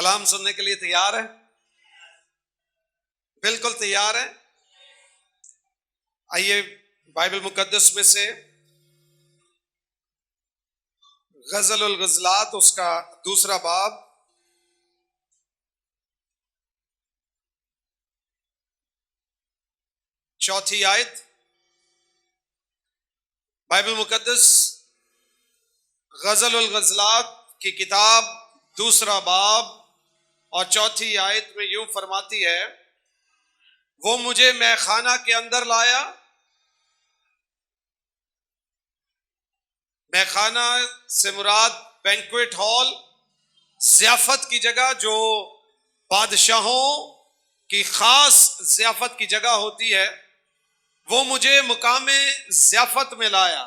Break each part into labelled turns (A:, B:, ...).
A: कलाम सुनने के लिए तैयार है? बिल्कुल तैयार है। आइए बाइबल मुकद्दस में से गज़लुल गज़लात उसका दूसरा बाब चौथी आयत। बाइबल मुकद्दस गज़लुल गज़लात की किताब दूसरा बाब और चौथी आयत में यूं फरमाती है, वो मुझे मैखाना के अंदर लाया। मैखाना से मुराद बैंक्वेट हॉल, ज़ियाफत की जगह जो बादशाहों की खास ज़ियाफत की जगह होती है, वो मुझे मुकामे ज़ियाफत में लाया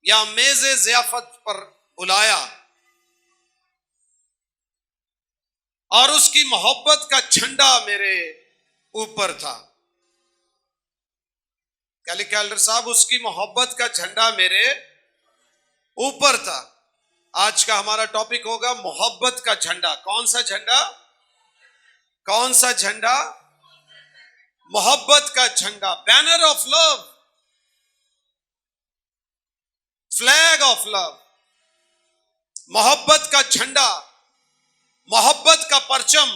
A: या मेज़े ज़ियाफत पर बुलाया और उसकी मोहब्बत का झंडा मेरे ऊपर था। क्या लिखा एल्डर साहब? उसकी मोहब्बत का झंडा मेरे ऊपर था। आज का हमारा टॉपिक होगा मोहब्बत का झंडा। कौन सा झंडा? कौन सा झंडा? मोहब्बत का झंडा। Banner of love, flag of love. मोहब्बत का झंडा, मोहब्बत का परचम,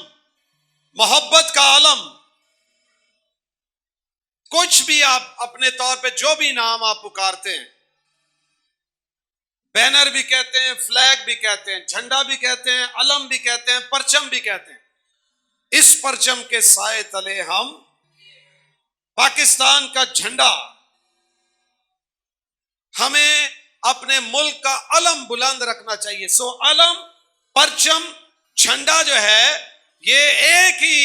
A: मोहब्बत का आलम। कुछ भी आप अपने तौर पे जो भी नाम आप पुकारते हैं, बैनर भी कहते हैं, फ्लैग भी कहते हैं, झंडा भी कहते हैं, अलम भी कहते हैं, परचम भी कहते हैं। इस परचम के साए तले हम पाकिस्तान का झंडा, हमें अपने मुल्क का अलम बुलंद रखना चाहिए। सो अलम, परचम, झंडा जो है ये एक ही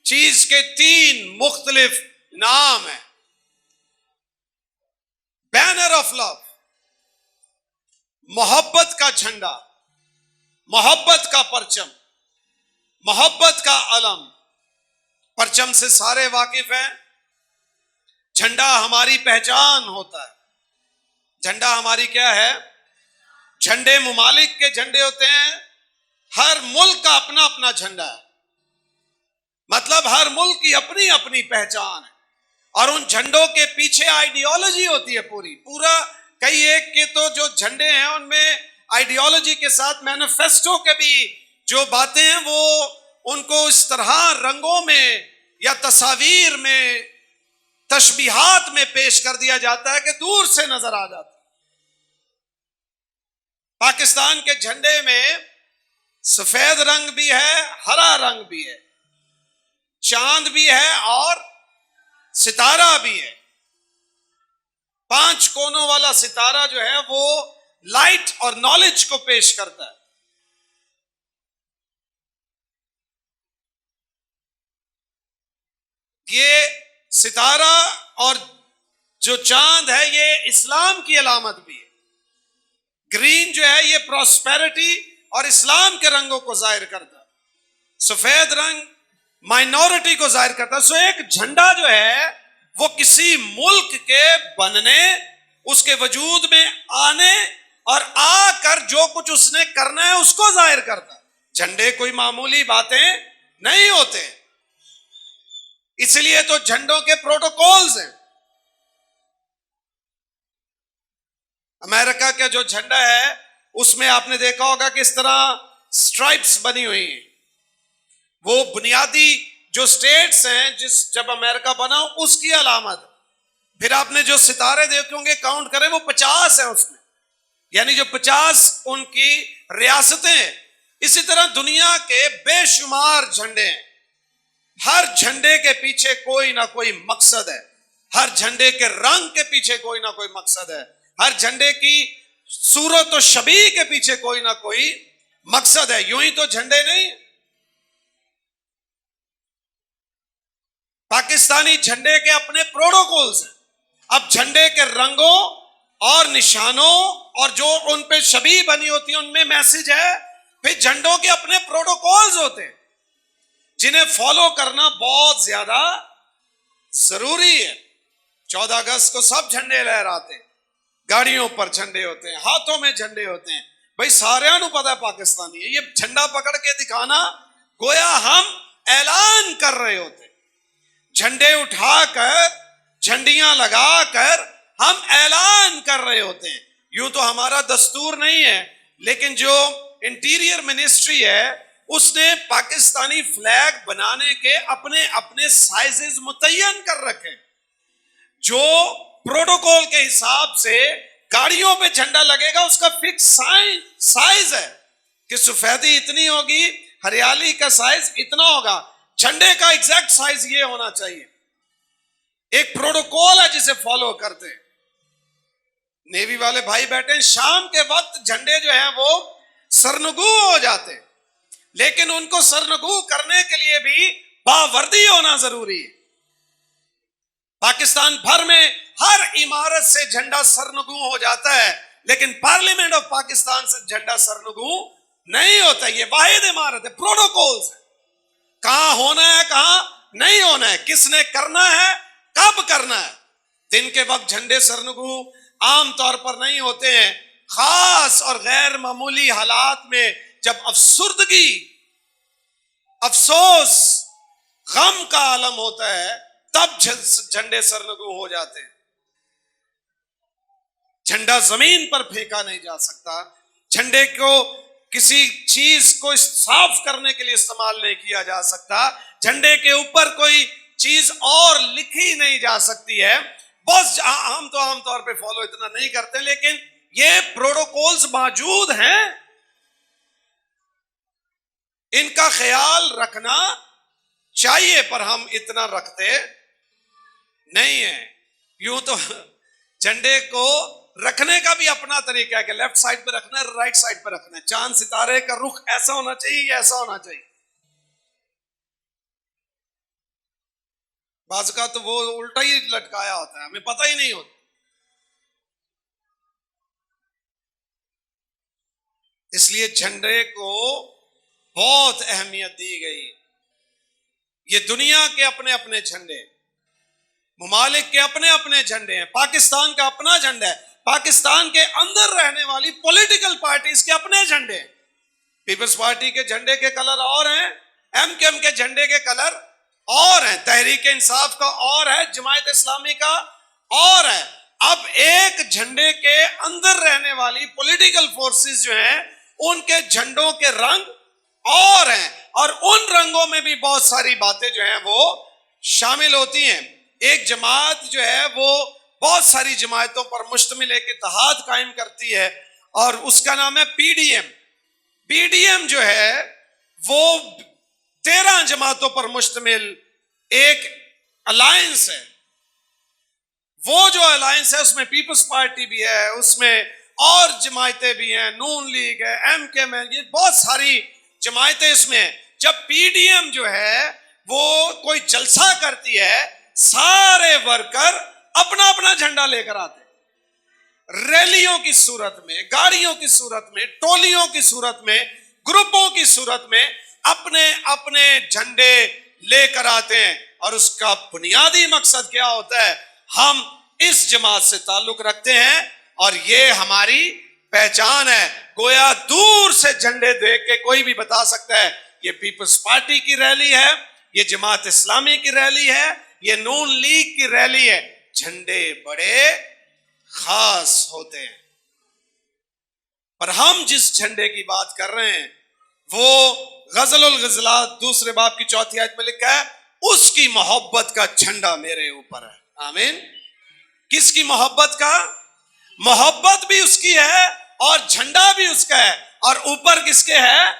A: चीज के तीन मुख्तलिफ नाम है। बैनर ऑफ लव, मोहब्बत का झंडा, मोहब्बत का परचम, मोहब्बत का अलम। परचम से सारे वाकिफ हैं। झंडा हमारी पहचान होता है। झंडा हमारी क्या है? झंडे मुमालिक के झंडे होते हैं। हर मुल्क का अपना अपना झंडा है, मतलब हर मुल्क की अपनी अपनी पहचान है और उन झंडों के पीछे आइडियोलॉजी होती है पूरा। कई एक के तो जो झंडे हैं उनमें आइडियोलॉजी के साथ मैनिफेस्टो के भी जो बातें हैं वो उनको इस तरह रंगों में या तस्वीर में, तशबीहात में पेश कर दिया जाता है कि दूर से नजर आ जाता है। पाकिस्तान के झंडे में सफेद रंग भी है, हरा रंग भी है, चांद भी है और सितारा भी है। 5 कोनों वाला सितारा जो है वो लाइट और नॉलेज को पेश करता है। ये सितारा और जो चांद है ये इस्लाम की अलामत भी है। ग्रीन जो है ये प्रॉस्पेरिटी और इस्लाम के रंगों को जाहिर करता है। सफेद रंग माइनॉरिटी को जाहिर करता है। सो एक झंडा जो है वो किसी मुल्क के बनने, उसके वजूद में आने और आकर जो कुछ उसने करना है उसको जाहिर करता है। झंडे कोई मामूली बातें नहीं होते, इसलिए तो झंडों के प्रोटोकॉल्स हैं। अमेरिका का जो झंडा है उसमें आपने देखा होगा कि इस तरह स्ट्राइप्स बनी हुई हैं। वो बुनियादी जो स्टेट्स हैं जब अमेरिका बना उसकी अलामत। फिर आपने जो सितारे देखे होंगे, काउंट करें, वो 50 है उसमें, यानी जो 50 उनकी रियासतें। इसी तरह दुनिया के बेशुमार झंडे हैं। हर झंडे के पीछे कोई ना कोई मकसद है। हर झंडे के रंग के पीछे कोई ना कोई मकसद है। हर झंडे की सूरत और शबीह के पीछे कोई ना कोई मकसद है। यूं ही तो झंडे नहीं। पाकिस्तानी झंडे के अपने प्रोटोकॉल्स हैं। अब झंडे के रंगों और निशानों और जो उन पे शबीह बनी होती है उनमें मैसेज है। फिर झंडों के अपने प्रोटोकॉल्स होते हैं जिन्हें फॉलो करना बहुत ज्यादा जरूरी है। 14 अगस्त को सब झंडे लहराते हैं, गाड़ियों पर झंडे होते हैं, हाथों में झंडे होते हैं, भाई सारे नु पता है पाकिस्तानी है, ये झंडा पकड़ के दिखाना गोया हम ऐलान कर रहे होते। झंडे उठाकर, झंडियां लगाकर हम ऐलान कर रहे होते हैं। यूं तो हमारा दस्तूर नहीं है, लेकिन जो इंटीरियर मिनिस्ट्री है उसने पाकिस्तानी फ्लैग बनाने के अपने अपने साइजेस मुतय्यन कर रखे, जो प्रोटोकॉल के हिसाब से गाड़ियों पे झंडा लगेगा उसका फिक्स साइज है कि सफेदी इतनी होगी, हरियाली का साइज इतना होगा, झंडे का एग्जैक्ट साइज ये होना चाहिए। एक प्रोटोकॉल है जिसे फॉलो करते हैं। नेवी वाले भाई बैठे हैं, शाम के वक्त झंडे जो है वो सरनगू हो जाते हैं, लेकिन उनको सरनगू करने के लिए भी बावर्दी होना जरूरी है। पाकिस्तान भर में हर इमारत से झंडा सरनगू हो जाता है, लेकिन पार्लियामेंट ऑफ पाकिस्तान से झंडा सरनगू नहीं होता। ये वाहिद इमारत है, प्रोटोकॉल्स है, कहां होना है कहां नहीं होना है, किसने करना है कब करना है। दिन के वक्त झंडे सरनगू आमतौर पर नहीं होते हैं, खास और गैर मामूली हालात में जब अफसुर्दगी, अफसोस, गम का आलम होता है तब झंडे सरनगू हो जाते हैं। झंडा जमीन पर फेंका नहीं जा सकता, झंडे को किसी चीज को साफ करने के लिए इस्तेमाल नहीं किया जा सकता, झंडे के ऊपर कोई चीज और लिखी नहीं जा सकती है। बस हम तो आमतौर पे फॉलो इतना नहीं करते, लेकिन ये प्रोटोकॉल्स मौजूद हैं, इनका ख्याल रखना चाहिए, पर हम इतना रखते नहीं है। यूं तो झंडे को रखने का भी अपना तरीका है कि लेफ्ट साइड पे रखना है, राइट साइड पे रखना है, चांद सितारे का रुख ऐसा होना चाहिए या ऐसा होना चाहिए। बाज का तो वो उल्टा ही लटकाया होता है, हमें पता ही नहीं होता। इसलिए झंडे को बहुत अहमियत दी गई। ये दुनिया के अपने अपने झंडे, मुमालिक के अपने अपने झंडे हैं। पाकिस्तान का अपना झंडा है, पाकिस्तान के अंदर रहने वाली पॉलिटिकल पार्टीज के अपने झंडे हैं। पीपल्स पार्टी के झंडे के कलर और हैं, एमकेएम के झंडे के कलर और हैं, तहरीक इंसाफ का और है, जमायत इस्लामी का और है। अब एक झंडे के अंदर रहने वाली पॉलिटिकल फोर्सेस जो हैं उनके झंडों के रंग और हैं, और उन रंगों में भी बहुत सारी बातें जो हैं वो शामिल होती हैं। एक जमात जो है वो बहुत सारी जमातों पर मुश्तमिल एक इत्तेहाद कायम करती है और उसका नाम है पीडीएम। पीडीएम जो है वो 13 जमातों पर मुश्तमिल एक अलायंस है। वो जो अलायंस है उसमें पीपल्स पार्टी भी है, उसमें और जमायतें भी हैं, नून लीग है, एमकेएम है, ये बहुत सारी जमायतें इसमें। जब पीडीएम जो है वो कोई जलसा करती है, सारे वर्कर अपना अपना झंडा लेकर आते हैं, रैलियों की सूरत में, गाड़ियों की सूरत में, टोलियों की सूरत में, ग्रुपों की सूरत में अपने अपने झंडे लेकर आते हैं। और उसका बुनियादी मकसद क्या होता है? हम इस जमात से ताल्लुक रखते हैं और ये हमारी पहचान है। गोया दूर से झंडे देख के कोई भी बता सकता है ये पीपल्स पार्टी की रैली है, ये जमात इस्लामी की रैली है, ये नून लीग की रैली है। झंडे बड़े खास होते हैं, पर हम जिस झंडे की बात कर रहे हैं वो गजलुल गजलात दूसरे बाब की 4वीं आयत में लिखा है, उसकी मोहब्बत का झंडा मेरे ऊपर है। आमीन। किसकी मोहब्बत का? मोहब्बत भी उसकी है और झंडा भी उसका है। और ऊपर किसके है?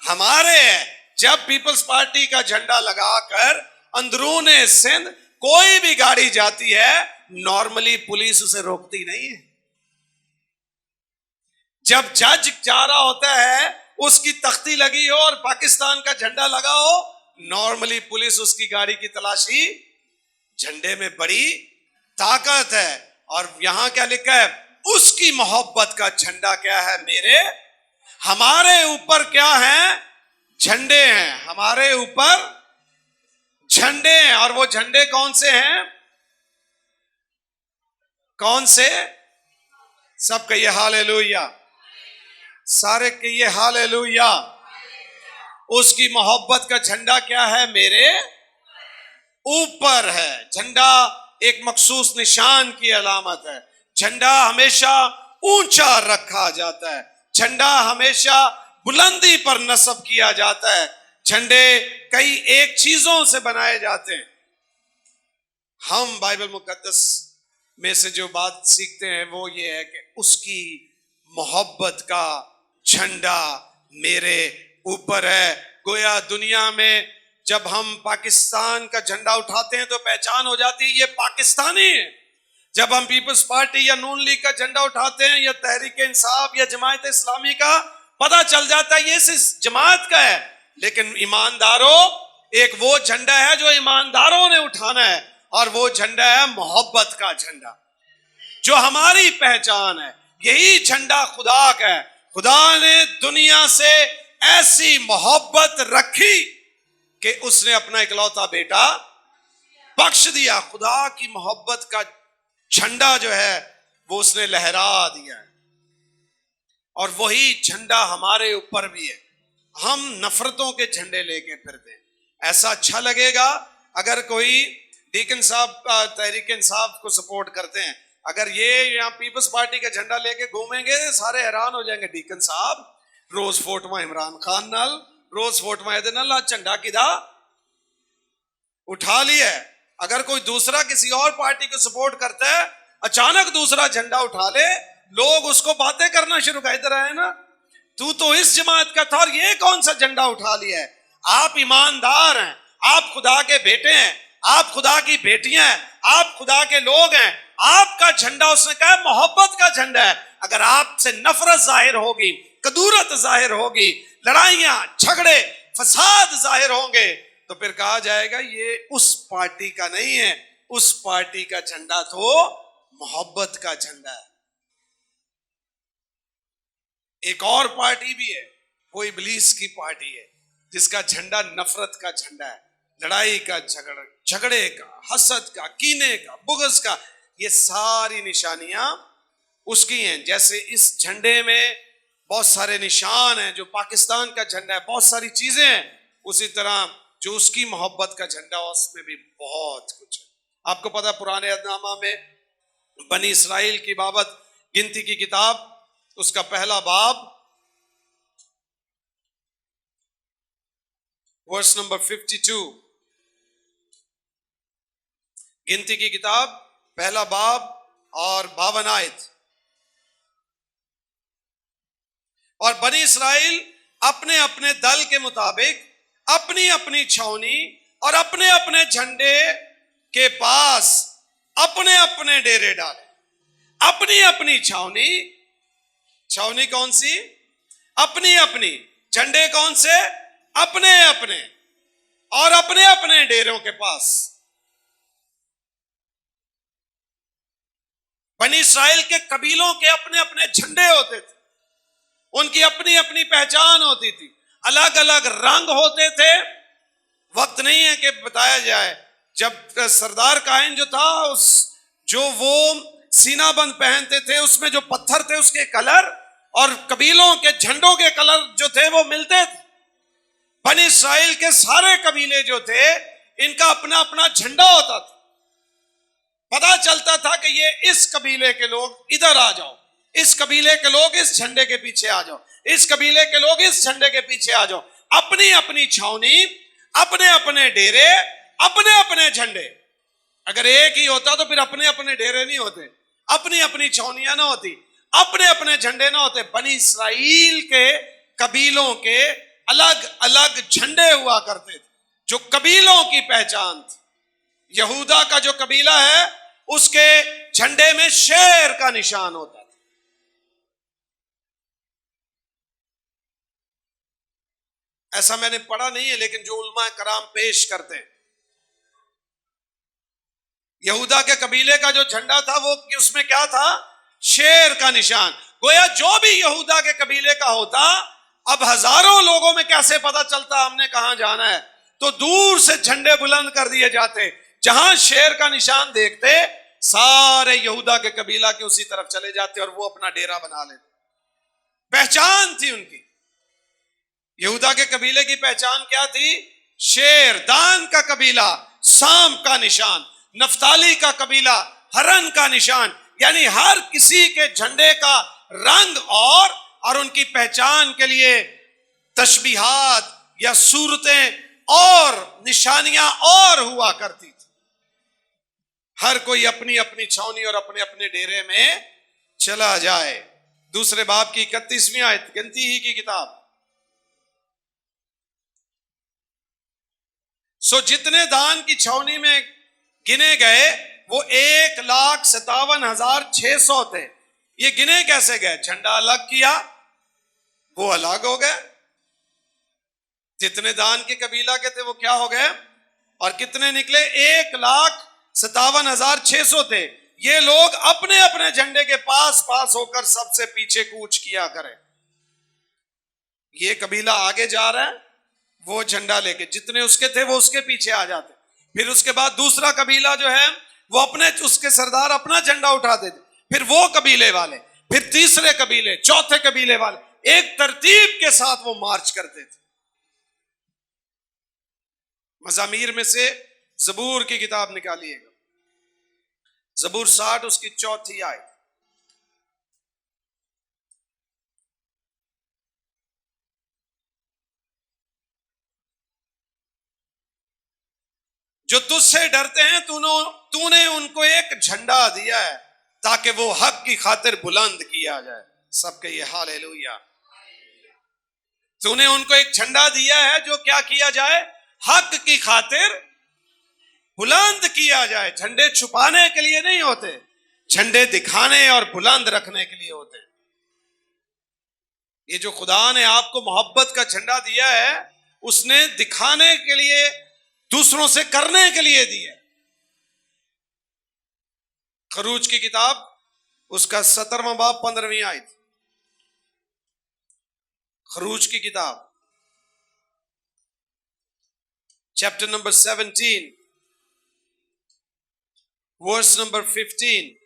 A: हमारे है। जब पीपल्स पार्टी का झंडा लगाकर अंदरूने सिंध कोई भी गाड़ी जाती है, नॉर्मली पुलिस उसे रोकती नहीं है। जब जज जा रहा होता है, उसकी तख्ती लगी हो और पाकिस्तान का झंडा लगा हो, नॉर्मली पुलिस उसकी गाड़ी की तलाशी, झंडे में बड़ी ताकत है। और यहां क्या लिखा है? उसकी मोहब्बत का झंडा क्या है? मेरे, हमारे ऊपर क्या है? झंडे हैं। हमारे ऊपर झंडे हैं। और वो झंडे कौन से हैं? कौन से? सब कहिए हालेलुया। सारे कहिए हालेलुया। उसकी मोहब्बत का झंडा क्या है? मेरे ऊपर है। झंडा एक मखसूस निशान की अलामत है। झंडा हमेशा ऊंचा रखा जाता है। झंडा हमेशा बुलंदी पर नस्ब किया जाता है। झंडे कई एक चीजों से बनाए जाते हैं। हम बाइबल मुकद्दस में से जो बात सीखते हैं वो ये है कि उसकी मोहब्बत का झंडा मेरे ऊपर है। गोया दुनिया में जब हम पाकिस्तान का झंडा उठाते हैं तो पहचान हो जाती है ये पाकिस्तानी है। जब हम पीपल्स पार्टी या नून लीग का झंडा उठाते हैं या तहरीक इंसाफ या जमात इस्लामी का, पता चल जाता है ये इस जमात का है। लेकिन ईमानदारों, एक वो झंडा है जो ईमानदारों ने उठाना है, और वो झंडा है मोहब्बत का झंडा, जो हमारी पहचान है। यही झंडा खुदा का है। खुदा ने दुनिया से ऐसी मोहब्बत रखी कि उसने अपना इकलौता बेटा बख्श दिया। खुदा की मोहब्बत का झंडा जो है वो उसने लहरा दिया है, और वही झंडा हमारे ऊपर भी है। हम नफरतों के झंडे लेके फिरते हैं। ऐसा अच्छा लगेगा अगर कोई डीकन साहब तहरीक इंसाफ को सपोर्ट करते हैं, अगर ये यहाँ पीपल्स पार्टी का झंडा लेके घूमेंगे सारे हैरान हो जाएंगे। डीकन साहब रोज फोटो इमरान खान नाल, रोज फोटो ਇਹਦੇ ਨਾਲ झंडा किदा उठा लिया है। अगर कोई दूसरा किसी और पार्टी को सपोर्ट करता है, अचानक दूसरा झंडा उठा ले, लोग उसको बातें करना शुरू कर इधर आए ना, तू तो इस जमात का था और ये कौन सा झंडा उठा लिया है। आप ईमानदार हैं, आप खुदा के बेटे हैं, आप खुदा की बेटियां हैं, आप खुदा के लोग हैं। आपका झंडा, उसने कहा, मोहब्बत का झंडा है। अगर आपसे नफरत जाहिर होगी, कदूरत जाहिर होगी, लड़ाइयां झगड़े फसाद जाहिर होंगे, तो फिर कहा जाएगा ये उस पार्टी का नहीं है। उस पार्टी का झंडा तो मोहब्बत का झंडा है। एक और पार्टी भी है, वो इब्लीस की पार्टी है, जिसका झंडा नफरत का झंडा है, लड़ाई का, झगड़े का, हसद का, कीने का, बुग़्ज़ का। ये सारी निशानियां उसकी हैं। जैसे इस झंडे में बहुत सारे निशान हैं, जो पाकिस्तान का झंडा है, बहुत सारी चीजें हैं, उसी तरह जो उसकी मोहब्बत का झंडा, उसमें भी बहुत कुछ है। आपको पता, पुराने अहदनामा में बनी इसराइल की बाबत गिनती की किताब, उसका पहला बाब वर्स नंबर 52, गिनती की किताब पहला बाब और 52 आयत। और बनी इसराइल अपने अपने दल के मुताबिक अपनी अपनी छावनी और अपने अपने झंडे के पास अपने अपने डेरे डाले। अपनी अपनी छावनी, छावनी कौन सी? अपनी अपनी। झंडे कौन से? अपने अपने। और अपने अपने डेरों के पास। बनी इसराइल के कबीलों के अपने अपने झंडे होते थे, उनकी अपनी अपनी पहचान होती थी, अलग अलग रंग होते थे। वक्त नहीं है कि बताया जाए, जब सरदार कायन जो था, उस जो वो सीनाबंद पहनते थे, उसमें जो पत्थर थे उसके कलर और कबीलों के झंडों के कलर जो थे वो मिलते थे। बनी इसराइल के सारे कबीले जो थे, इनका अपना अपना झंडा होता था। पता चलता था कि ये इस कबीले के लोग इधर आ जाओ, इस कबीले के लोग इस झंडे के पीछे आ जाओ, इस कबीले के लोग इस झंडे के पीछे आ जाओ। अपनी अपनी छावनी, अपने अपने डेरे, अपने अपने झंडे। अगर एक ही होता तो फिर अपने अपने डेरे नहीं होते, अपनी अपनी छावनियां ना होती, अपने अपने झंडे ना होते। बनी इसराइल के कबीलों के अलग अलग झंडे हुआ करते थे, जो कबीलों की पहचान थी। यहूदा का जो कबीला है, उसके झंडे में शेर का निशान होता था। ऐसा मैंने पढ़ा नहीं है, लेकिन जो उलमा कराम पेश करते हैं, यहूदा के कबीले का जो झंडा था वो उसमें क्या था? शेर का निशान। गोया जो भी यहूदा के कबीले का होता, अब हजारों लोगों में कैसे पता चलता हमने कहां जाना है? तो दूर से झंडे बुलंद कर दिए जाते, जहां शेर का निशान देखते सारे यहूदा के कबीला के उसी तरफ चले जाते और वो अपना डेरा बना लेते। पहचान थी उनकी। यहूदा के कबीले की पहचान क्या थी? शेर। दान का कबीला सांप का निशान, नफ्ताली का कबीला हरन का निशान। यानी हर किसी के झंडे का रंग और उनकी पहचान के लिए तशबीहात या सूरतें और निशानियां और हुआ करती थी। हर कोई अपनी अपनी छावनी और अपने अपने डेरे में चला जाए। दूसरे बाब की 31वीं आयत, गिनती ही की किताब। सो जितने दान की छावनी में गिने गए वो 1,57,600 थे। ये गिने कैसे गए? झंडा अलग किया, वो अलग हो गए। जितने दान के कबीला के थे वो क्या हो गए? और कितने निकले? 1,57,600 थे। ये लोग अपने अपने झंडे के पास पास होकर सबसे पीछे कूच किया करें। ये कबीला आगे जा रहा है, वो झंडा लेके, जितने उसके थे वो उसके पीछे आ जाते। फिर उसके बाद दूसरा कबीला जो है वो अपने, उसके सरदार अपना झंडा उठाते थे, फिर वो कबीले वाले, फिर तीसरे कबीले, चौथे कबीले वाले, एक तरतीब के साथ वो मार्च करते थे। मज़ामीर में से ज़बूर की किताब निकालिएगा, ज़बूर 60 उसकी 4थी आयत। जो तुझसे डरते हैं तूने उनको एक झंडा दिया है ताकि वो हक की खातिर बुलंद किया जाए। सबके ये हालेलुया। तूने उनको एक झंडा दिया है जो क्या किया जाए? हक की खातिर बुलंद किया जाए। झंडे छुपाने के लिए नहीं होते, झंडे दिखाने और बुलंद रखने के लिए होते हैं। ये जो खुदा ने आपको मोहब्बत का झंडा दिया है, उसने दिखाने के लिए, दूसरों से करने के लिए दिया। खरूज की किताब उसका 17वां बाब 15वीं आयत। खरूज की किताब चैप्टर नंबर 17 वर्स नंबर 15।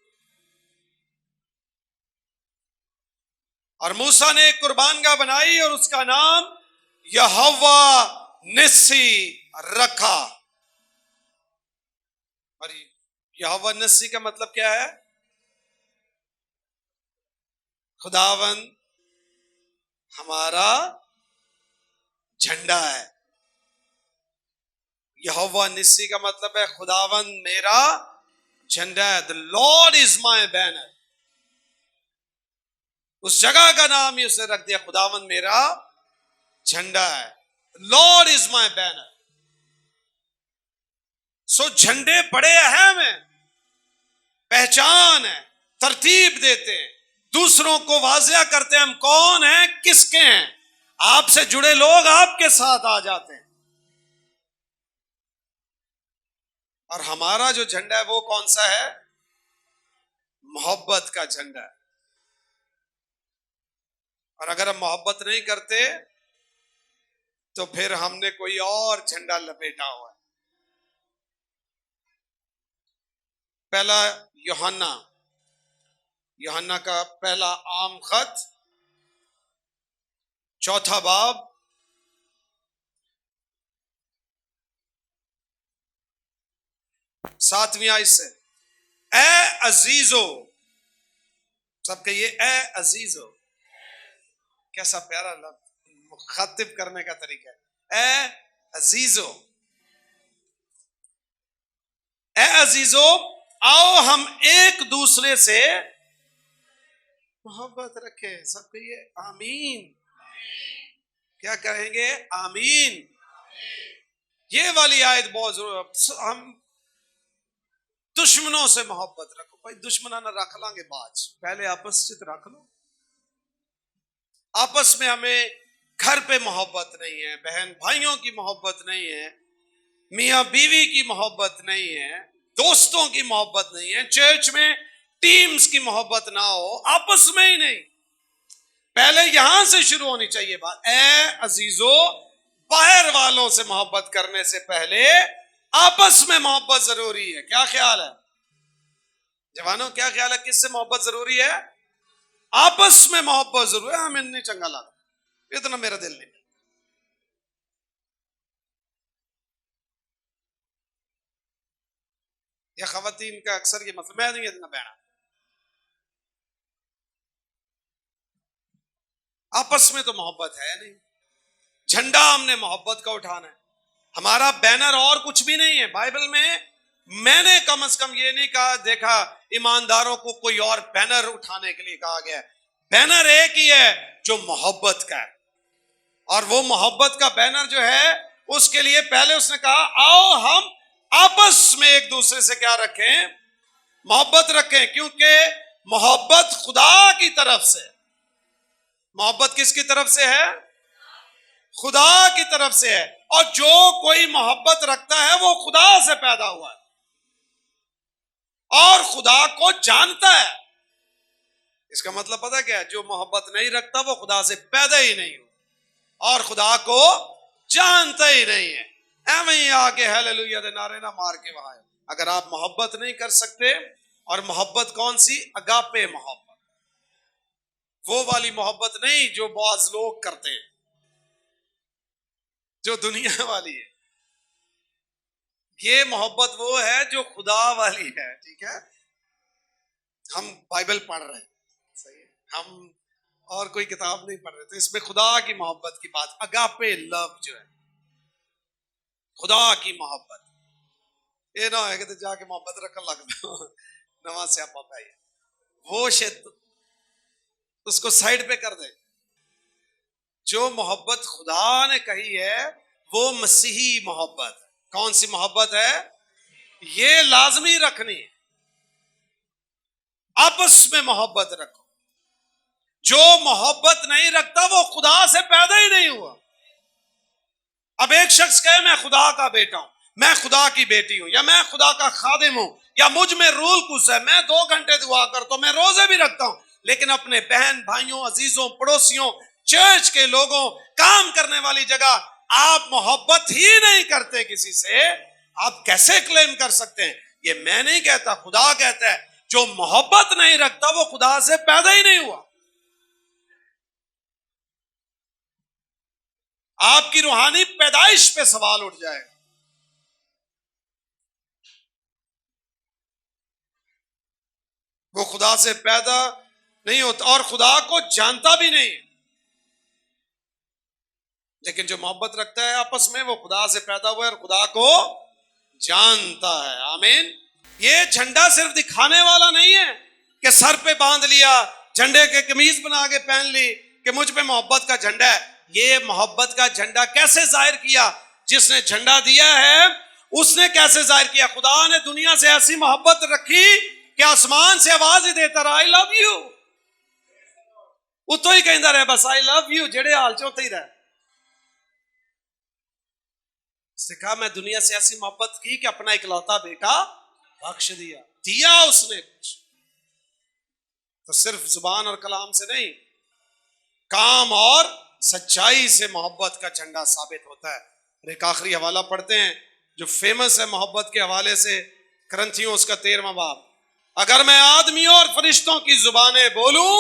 A: और मूसा ने एक कुर्बानगाह बनाई और उसका नाम यहोवा निस्सी रखा। और यहोवा निस्सी का मतलब क्या है? खुदावन हमारा झंडा है। यहोवा निस्सी का मतलब है खुदावन मेरा झंडा है। The Lord is my banner. उस जगह का नाम ही उसे रख दिया, खुदावन मेरा झंडा है। Lord is my banner. So झंडे बड़े अहम हैं, पहचान है, तरतीब देते हैं, दूसरों को वाजिया करते हैं हम कौन हैं, किसके हैं। आपसे जुड़े लोग आपके साथ आ जाते हैं। और हमारा जो झंडा है वो कौन सा है? मोहब्बत का झंडा है। और अगर हम मोहब्बत नहीं करते तो फिर हमने कोई और झंडा लपेटा हुआ है। पहला यूहन्ना का पहला आम खत 4था बाब 7वीं आयत से, ए अजीजो, सब कहिए ए अजीजो। कैसा प्यारा लफ्ज, मुखातिब करने का तरीका है। ए अजीजो, ए अजीजो, आओ हम एक दूसरे से मोहब्बत रखें। सब कहिए आमीन। क्या कहेंगे? आमीन। ये वाली आयत बहुत जरूर। हम दुश्मनों से मोहब्बत रखो। भाई दुश्मना ना रख लांगे बाद, पहले आपस चित रख लो। आपस में हमें घर पे मोहब्बत नहीं है, बहन भाइयों की मोहब्बत नहीं है, मियां बीवी की मोहब्बत नहीं है, दोस्तों की मोहब्बत नहीं है, चर्च में टीम्स की मोहब्बत ना हो, आपस में ही नहीं। पहले यहां से शुरू होनी चाहिए बात। ए अजीजो, बाहर वालों से मोहब्बत करने से पहले आपस में मोहब्बत जरूरी है। क्या ख्याल है जवानों? क्या ख्याल है, किससे मोहब्बत जरूरी है? आपस में मोहब्बत जरूर है। हमें नहीं चंगा लगता, इतना मेरा दिल नहीं। या खवातीन का अक्सर ये मतलब, मैं नहीं इतना बहना, आपस में तो मोहब्बत है नहीं। झंडा हमने मोहब्बत का उठाना है, हमारा बैनर और कुछ भी नहीं है। बाइबल में मैंने कम से कम ये नहीं कहा देखा ईमानदारों को कोई और बैनर उठाने के लिए कहा गया है। बैनर एक ही है जो मोहब्बत का है, और वो मोहब्बत का बैनर जो है उसके लिए पहले उसने कहा आओ हम आपस में एक दूसरे से क्या रखें, मोहब्बत रखें, क्योंकि मोहब्बत खुदा की तरफ से। मोहब्बत किसकी तरफ से है? खुदा की तरफ से है। और जो कोई मोहब्बत रखता है वो खुदा से पैदा हुआ है और खुदा को जानता है। इसका मतलब पता क्या है? जो मोहब्बत नहीं रखता वो खुदा से पैदा ही नहीं हुआ और खुदा को जानता ही नहीं है। वहीं आके हालेलुया दे नारे ना मार के वहां। अगर आप मोहब्बत नहीं कर सकते, और मोहब्बत कौन सी? अगापे मोहब्बत, वो वाली मोहब्बत नहीं जो बाज लोग करते हैं, जो दुनिया वाली है। ये मोहब्बत वो है जो खुदा वाली है। ठीक है, हम बाइबल पढ़ रहे हैं, सही है, हम और कोई किताब नहीं पढ़ रहे, तो इसमें खुदा की मोहब्बत की बात, अगापे लव जो है, खुदा की मोहब्बत। ये ना है कि तो जाके मोहब्बत रखने लग दो नवा स्यापा पाई, वो शेत उसको साइड पे कर दे। जो मोहब्बत खुदा ने कही है वो मसीही मोहब्बत। कौन सी मोहब्बत है? ये लाजमी रखनी है, आपस में मोहब्बत रखो। जो मोहब्बत नहीं रखता वो खुदा से पैदा ही नहीं हुआ। अब एक शख्स कहे मैं खुदा का बेटा हूं, मैं खुदा की बेटी हूं, या मैं खुदा का खादिम हूं, या मुझ में रूल कुछ है, मैं 2 घंटे दुआ करता हूं, मैं रोजे भी रखता हूं, लेकिन अपने बहन भाइयों, अजीजों, पड़ोसियों, चर्च के लोगों, काम करने वाली जगह आप मोहब्बत ही नहीं करते किसी से, आप कैसे क्लेम कर सकते हैं? ये मैं नहीं कहता, खुदा कहता है जो मोहब्बत नहीं रखता वो खुदा से पैदा ही नहीं हुआ। आपकी रूहानी पैदाइश पे सवाल उठ जाएगा। वो खुदा से पैदा नहीं होता और खुदा को जानता भी नहीं, लेकिन जो मोहब्बत रखता है आपस में वो खुदा से पैदा हुआ है और खुदा को जानता है। आमीन। ये झंडा सिर्फ दिखाने वाला नहीं है कि सर पे बांध लिया, झंडे के कमीज बना के पहन ली कि मुझ पे मोहब्बत का झंडा है। ये मोहब्बत का झंडा कैसे जाहिर किया? जिसने झंडा दिया है उसने कैसे जाहिर किया? खुदा ने दुनिया से ऐसी मोहब्बत रखी कि आसमान से आवाज ही देता रहा, आई लव यू। उतो ही कहता रहे बस आई लव यू, जेड़े हाल च उते ही रहे। उसने कहा मैं दुनिया से ऐसी मोहब्बत की कि अपना इकलौता बेटा बख्श दिया। दिया उसने कुछ, तो सिर्फ जुबान और कलाम से नहीं, काम और सच्चाई से मोहब्बत का झंडा साबित होता है। और एक आखिरी हवाला पढ़ते हैं जो फेमस है मोहब्बत के हवाले से, करंथियों उसका 13वां बाब। अगर मैं आदमियों और फरिश्तों की जुबानें बोलूं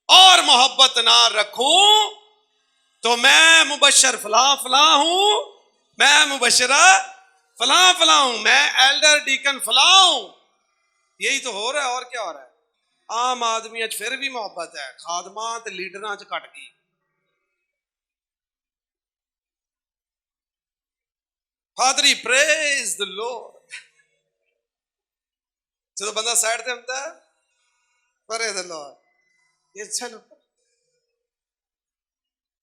A: और मोहब्बत ना रखूं तो मैं मुबशर फला फला हूं, मैं मुबशरा फला फला हूं, मैं एल्डर डीकन फला हूं। यही तो हो रहा है, और क्या हो रहा है? आम आदमी अच फिर भी मोहब्बत है, खादमा ते लीडरां च घट गई। फादरी प्रेज द लॉर्ड। जो बंदा साइड पे होता है प्रेज द लॉर्ड, ये चलो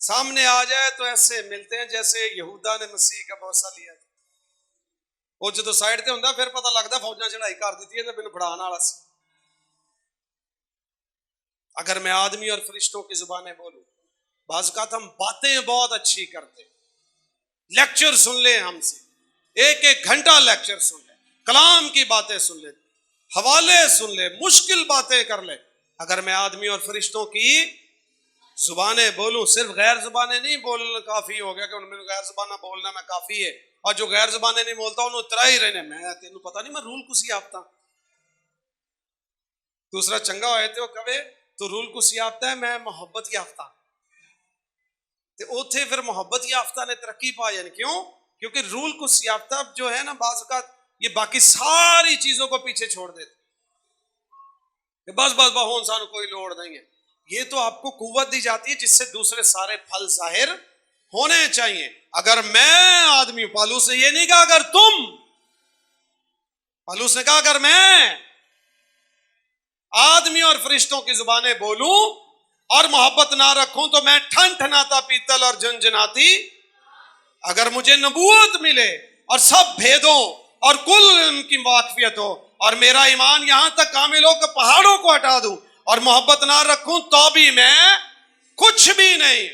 A: सामने आ जाए तो ऐसे मिलते हैं जैसे यहूदा ने मसीह का भरोसा लिया था। वो जो साइड पे होता फिर पता लगता फौजा चढ़ाई कर दी है तो मैंने फड़ाने वाला सी। अगर मैं आदमी और फरिश्तों की जुबानें बोलूं, बाज़ हम बातें बहुत अच्छी करते, लेक्चर सुन ले हमसे, 1-1 घंटा लेक्चर सुन ले, कलाम की बातें सुन ले, हवाले सुन ले, मुश्किल बातें कर ले। अगर मैं आदमी और फरिश्तों की जुबानें बोलूं, सिर्फ गैर जुबानें नहीं बोलना काफी हो गया कि मैंने गैर जुबाना बोलना मैं काफी है, और जो गैर जुबानें नहीं बोलता उन्होंने उतरा ही रहने, मैं तेन पता नहीं मैं रूल कुछ ही आपता। दूसरा चंगा होए तो कवे तो रूल कुछ याफ्ता है, मैं मोहब्बत याफ्ता। तो उथे फिर मोहब्बत याफ्ता ने तरक्की पा जानी। क्यों? क्योंकि रूल कुछ याफ्ता जो है ना, बाज़ औक़ात ये बाकी सारी चीजों को पीछे छोड़ देते। बस बस बस होन सानू कोई लोड़ नहीं है। ये तो आपको कुव्वत दी जाती है जिससे दूसरे सारे फल जाहिर होने चाहिए। अगर मैं आदमी, पालूस ने ये नहीं कहा अगर तुम, पालूस ने कहा अगर मैं आदमी और फरिश्तों की जुबानें बोलूं और मोहब्बत ना रखूं तो मैं ठन ठनाता पीतल और झनझनाती। अगर मुझे नबूवत मिले और सब भेदों और कुल इल्म की वाकफियत हो और मेरा ईमान यहां तक कामिल हो कि पहाड़ों को हटा दूं और मोहब्बत ना रखूं तो भी मैं कुछ भी नहीं।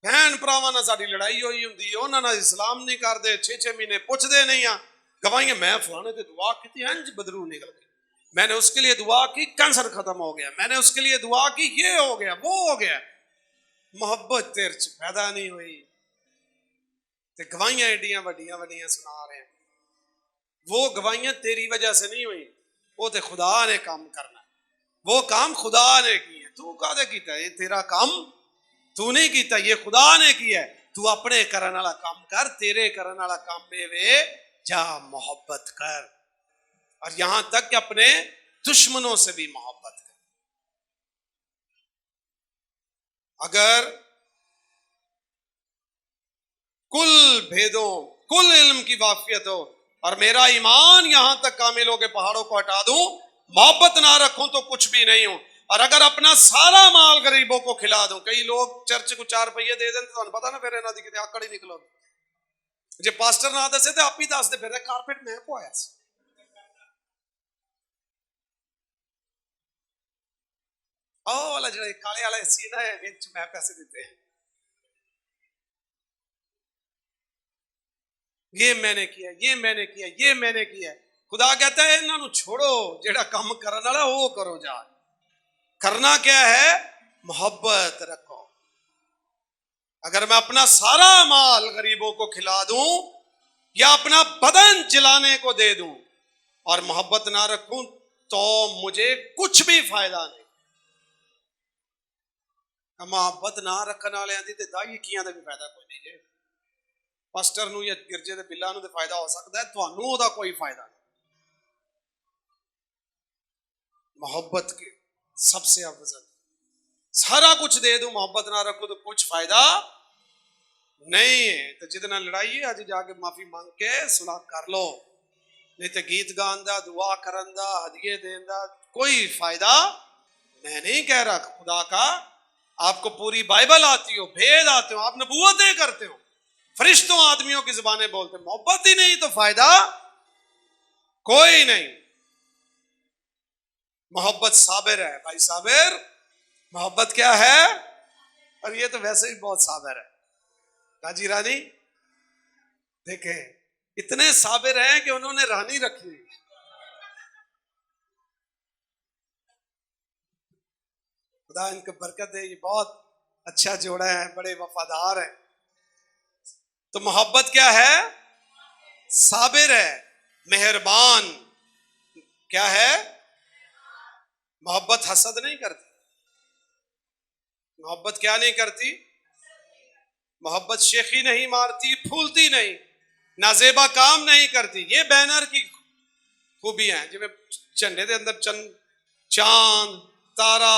A: भैन भरावां नाल साडी लड़ाई होई हुंदी है, उन्हां नाल इस्लाम नहीं करदे, 6-6 महीने पुछदे नहीं आ गवाइयां। मैं फलाने ते दुआ की, इंज बदरू निकल गई, मैंने उसके लिए दुआ की, कैंसर खत्म हो गया, मैंने उसके लिए दुआ की, ये हो गया वो हो गया। मोहब्बत तेरे च पैदा नहीं हुई ते गवाइयां एडियां वड्डियां वड्डियां सुना रहे हैं। वो गवाइयां तेरी वजह से नहीं हुई, वो ते खुदा ने काम करना, वो काम खुदा ने किया। तू कादे कीता? ये तेरा काम तू नहीं कीता, ये खुदा ने किया है। तू अपने करन वाला काम कर, तेरे करन वाला काम में वे जा मोहब्बत कर, और यहां तक कि अपने दुश्मनों से भी मोहब्बत कर। अगर कुल भेदों कुल इल्म की वाकफियत हो और मेरा ईमान यहां तक कामिल हो के पहाड़ों को हटा दूं, मोहब्बत ना रखूं तो कुछ भी नहीं हूं। और अगर अपना सारा माल गरीबों को खिला दूं, कई लोग चर्च को 4 रुपये दे दें तो पता ना फिर इन्हों की आकड़ ही निकलो जे पास्टर ना दसे तो आप ही दसते फिर कारपेट मैं पवाया वाला जो काले वाला सीना है मैं पैसे देते हैं, ये मैंने किया, ये मैंने किया, ये मैंने किया। खुदा कहता है इन्हों छोड़ो, जेड़ा काम करने वाला वो करो। जा करना क्या है? मोहब्बत रखो। अगर मैं अपना सारा माल गरीबों को खिला दूं या अपना बदन जलाने को दे दूं और मोहब्बत ना रखूं तो मुझे कुछ भी फायदा नहीं। मोहब्बत ना रखने वाले दी दाईकियां का भी फायदा कोई नहीं है। पास्टर नूं या गिरजे के बिल्लां नूं फायदा हो सकता है, तुहानूं ओहदा कोई फायदा नहीं। मोहब्बत के सबसे अफजल, सारा कुछ दे दूं मोहब्बत ना रखो तो कुछ फायदा नहीं है। तो जितना लड़ाई है आज जाके माफी मांग के सुलह कर लो, नहीं तो गीत गान दा, दुआ करन दा, हदिये देन दा कोई फायदा। मैं नहीं कह रहा खुदा का आपको पूरी बाइबल आती हो, भेद आते हो, आप नबूवतें करते हो, फरिश्तों आदमियों की जुबानें बोलते, मोहब्बत ही नहीं तो फायदा कोई नहीं। मोहब्बत साबिर है भाई, साबिर। मोहब्बत क्या है? और ये तो वैसे ही बहुत साबिर है। राजी रानी देखे इतने साबिर हैं कि उन्होंने रानी रखी। खुदा इनको बरकत है, ये बहुत अच्छा जोड़ा है, बड़े वफादार है। तो मोहब्बत क्या है? साबिर है, मेहरबान। क्या है? मोहब्बत हसद नहीं करती। मोहब्बत क्या नहीं करती? मोहब्बत शेखी नहीं मारती, फूलती नहीं, नाजेबा काम नहीं करती। ये बैनर की खूबियां हैं, जिसमें झंडे के अंदर चांद तारा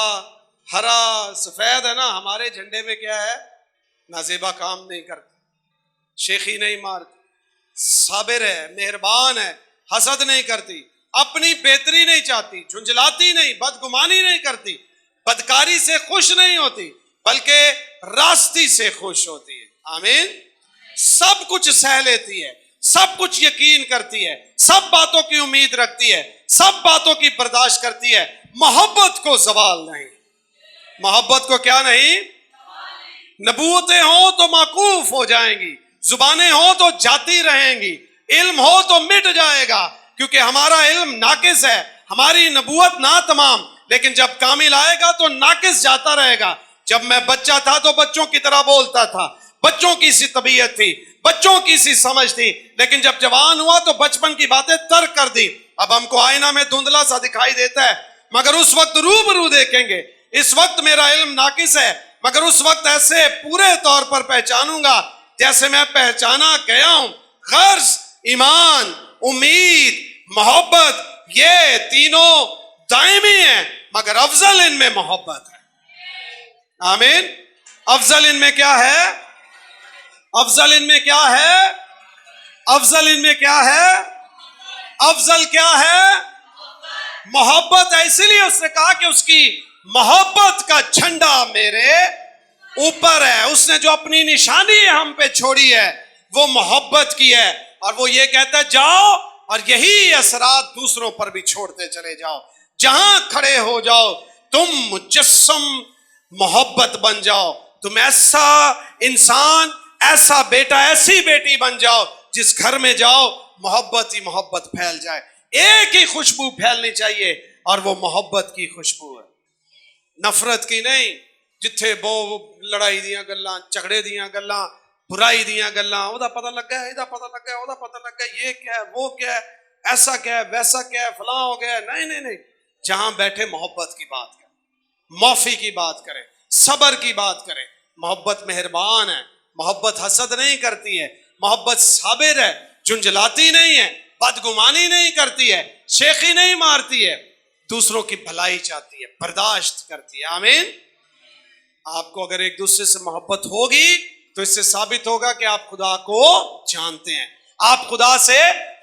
A: हरा सफेद है ना, हमारे झंडे में क्या है? नाजेबा काम नहीं करती, शेखी नहीं मारती, साबिर है, मेहरबान है, हसद नहीं करती, अपनी बेहतरी नहीं चाहती, झुंझलाती नहीं, बदगुमानी नहीं करती, बदकारी से खुश नहीं होती, बल्कि रास्ती से खुश होती है। आमीन। सब कुछ सह लेती है, सब कुछ यकीन करती है, सब बातों की उम्मीद रखती है, सब बातों की बर्दाश्त करती है। मोहब्बत को जवाल नहीं। मोहब्बत को क्या नहीं? नबूवतें हो तो माकूफ हो जाएंगी, जुबानें हो तो जाती रहेंगी, इल्म हो तो मिट जाएगा, क्योंकि हमारा इल्म नाकिस है, हमारी नबूवत ना तमाम, लेकिन जब कामिल आएगा तो नाकिस जाता रहेगा। जब मैं बच्चा था तो बच्चों की तरह बोलता था, बच्चों की सी तबीयत थी, बच्चों की सी समझ थी, लेकिन जब जवान हुआ तो बचपन की बातें तर्क कर दी। अब हमको आईना में धुंधला सा दिखाई देता है, मगर उस वक्त रूबरू देखेंगे। इस वक्त मेरा इल्म नाकिस है, मगर उस वक्त ऐसे पूरे तौर पर पहचानूंगा जैसे मैं पहचाना गया हूं। गर्ज, ईमान, उम्मीद, मोहब्बत, ये तीनों दायमी है, मगर अफजल इनमें मोहब्बत है। आमीन। अफजल इनमें क्या है? अफजल इनमें क्या है? अफजल इनमें क्या है? अफजल क्या है? मोहब्बत है। इसीलिए उसने कहा कि उसकी मोहब्बत का झंडा मेरे ऊपर है। उसने जो अपनी निशानी हम पे छोड़ी है वो मोहब्बत की है, और वो ये कहता है जाओ और यही असरात दूसरों पर भी छोड़ते चले जाओ। जहां खड़े हो जाओ तुम मुजस्सम मोहब्बत बन जाओ। तुम ऐसा इंसान, ऐसा बेटा, ऐसी बेटी बन जाओ जिस घर में जाओ मोहब्बत ही मोहब्बत फैल जाए। एक ही खुशबू फैलनी चाहिए और वो मोहब्बत की खुशबू है, नफरत की नहीं। जिथे बो लड़ाई दियां गल्लां, झगड़े दियां गल्लां, बुराई दियां गल्लां, ओदा पता लगा है, इदा पता लगा है, ओदा पता लगा है, ये क्या है, वो क्या है, ऐसा क्या है, वैसा क्या है, फलां हो गया। नहीं नहीं नहीं, जहां बैठे मोहब्बत की बात करें, माफी की बात करें, सबर की बात करें। मोहब्बत मेहरबान है, मोहब्बत हसद नहीं करती है, मोहब्बत साबिर है, झुंझलाती नहीं है, बदगुमानी नहीं करती है, शेखी नहीं मारती है, दूसरों की भलाई चाहती है, बर्दाश्त करती है। आमीन। आपको अगर एक दूसरे से मोहब्बत होगी तो इससे साबित होगा कि आप खुदा को जानते हैं, आप खुदा से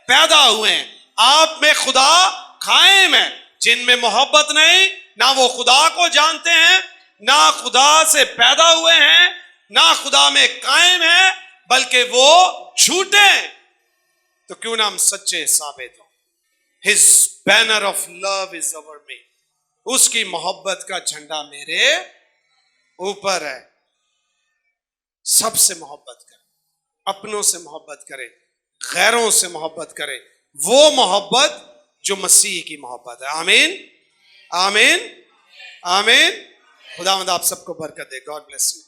A: पैदा हुए हैं, आप में खुदा कायम है। जिनमें मोहब्बत नहीं, ना वो खुदा को जानते हैं, ना खुदा से पैदा हुए हैं, ना खुदा में कायम है, बल्कि वो झूठे हैं। तो क्यों ना हम सच्चे साबित हो। His banner of love is over me. उसकी मोहब्बत का झंडा मेरे ऊपर है। सबसे मोहब्बत करें, अपनों से मोहब्बत करें, गैरों से मोहब्बत करें, वो मोहब्बत जो मसीह की मोहब्बत है। आमीन, आमीन, आमीन। खुदावंद आप सबको बरकत दे। God bless you.